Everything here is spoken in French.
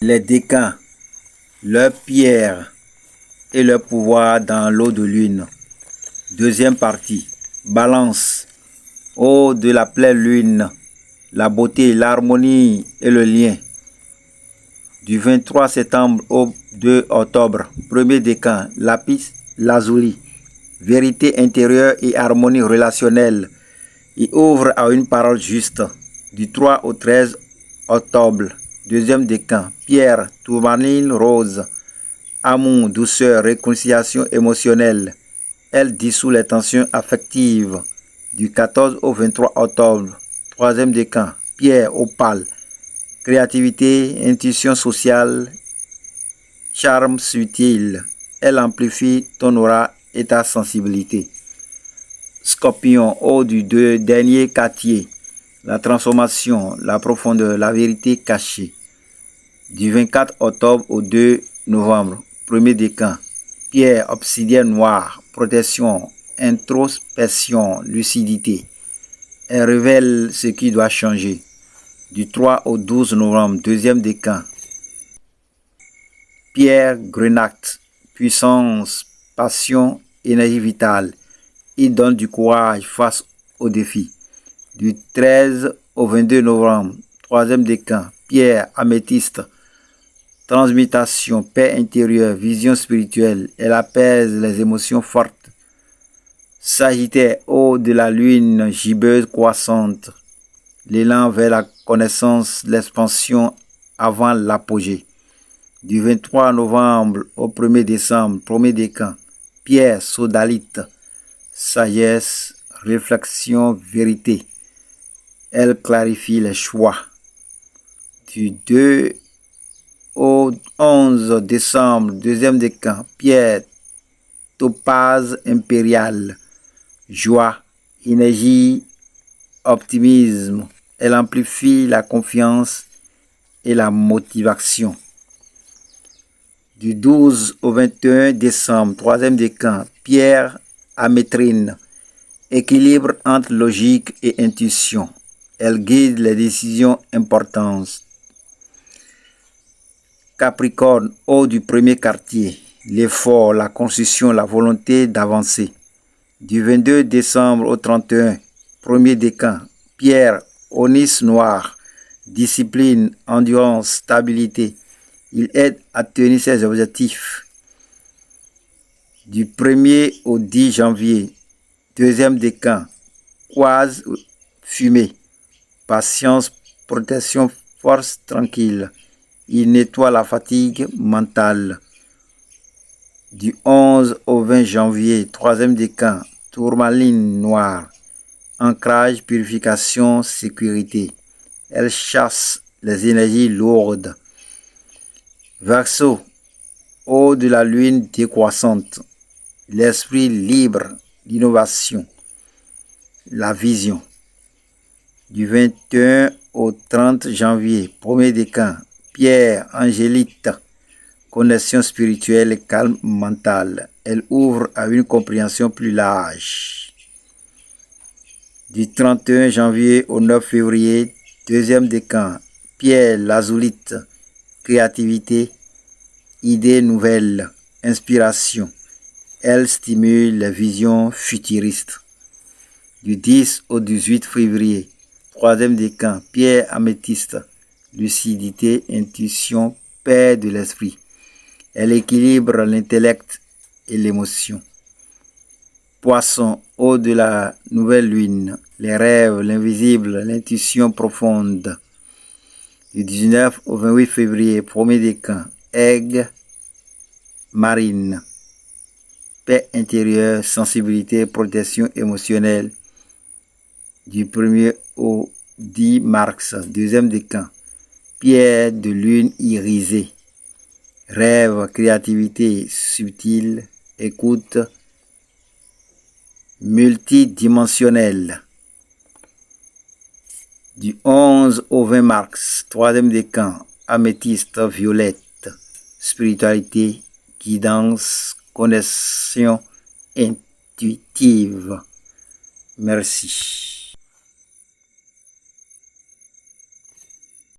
Les décans, leur pierre et leur pouvoir dans l'eau de lune. Deuxième partie, balance, eau de la pleine lune, la beauté, l'harmonie et le lien. Du 23 septembre au 2 octobre, premier décan, lapis lazuli, vérité intérieure et harmonie relationnelle. Il ouvre à une parole juste. Du 3 au 13 octobre, deuxième décan, pierre, tourmaline rose, amour, douceur, réconciliation émotionnelle. Elle dissout les tensions affectives. Du 14 au 23 octobre, troisième décan, pierre, opale, créativité, intuition sociale, charme subtil. Elle amplifie ton aura et ta sensibilité. Scorpion, eau du dernier quartier, la transformation, la profondeur, la vérité cachée. Du 24 octobre au 2 novembre, premier décan, pierre, obsidienne noire, protection, introspection, lucidité. Elle révèle ce qui doit changer. Du 3 au 12 novembre, deuxième décan, pierre, grenade, puissance, passion, énergie vitale. Il donne du courage face aux défis. Du 13 au 22 novembre, troisième décan, pierre, améthyste, transmutation, paix intérieure, vision spirituelle. Elle apaise les émotions fortes. Sagittaire, eau de la lune, gibbeuse croissante. L'élan vers la connaissance, l'expansion avant l'apogée. Du 23 novembre au 1er décembre, premier décan, pierre, sodalite, sagesse, réflexion, vérité. Elle clarifie les choix. Du 2 au 11 décembre, deuxième décan, pierre, topaze impériale, joie, énergie, optimisme. Elle amplifie la confiance et la motivation. Du 12 au 21 décembre, troisième décan, pierre, amétrine, équilibre entre logique et intuition. Elle guide les décisions importantes. Capricorne, eau du premier quartier, l'effort, la construction, la volonté d'avancer. Du 22 décembre au 31, premier décan, pierre, onyx noir, discipline, endurance, stabilité. Il aide à tenir ses objectifs. Du 1er au 10 janvier, deuxième décan, quasi fumée, patience, protection, force tranquille. Il nettoie la fatigue mentale. Du 11 au 20 janvier, troisième décan, tourmaline noire, ancrage, purification, sécurité. Elle chasse les énergies lourdes. Verseau, eau de la lune décroissante, l'esprit libre, l'innovation, la vision. Du 21 au 30 janvier, premier décan, pierre, angélite, connexion spirituelle et calme mental. Elle ouvre à une compréhension plus large. Du 31 janvier au 9 février, deuxième décan, pierre, lazulite, créativité, idées nouvelles, inspiration. Elle stimule les visions futuristes. Du 10 au 18 février, troisième décan, pierre, améthyste, lucidité, intuition, paix de l'esprit. Elle équilibre l'intellect et l'émotion. Poisson, eau de la nouvelle lune, les rêves, l'invisible, l'intuition profonde. Du 19 au 28 février, premier décan, aigle, marine, paix intérieure, sensibilité, protection émotionnelle. Du 1er au 10 mars, deuxième décan, pierre de lune irisée, rêve, créativité subtile, écoute multidimensionnelle. Du 11 au 20 mars, troisième décan, améthyste violette, spiritualité, guidance, connexion intuitive. Merci.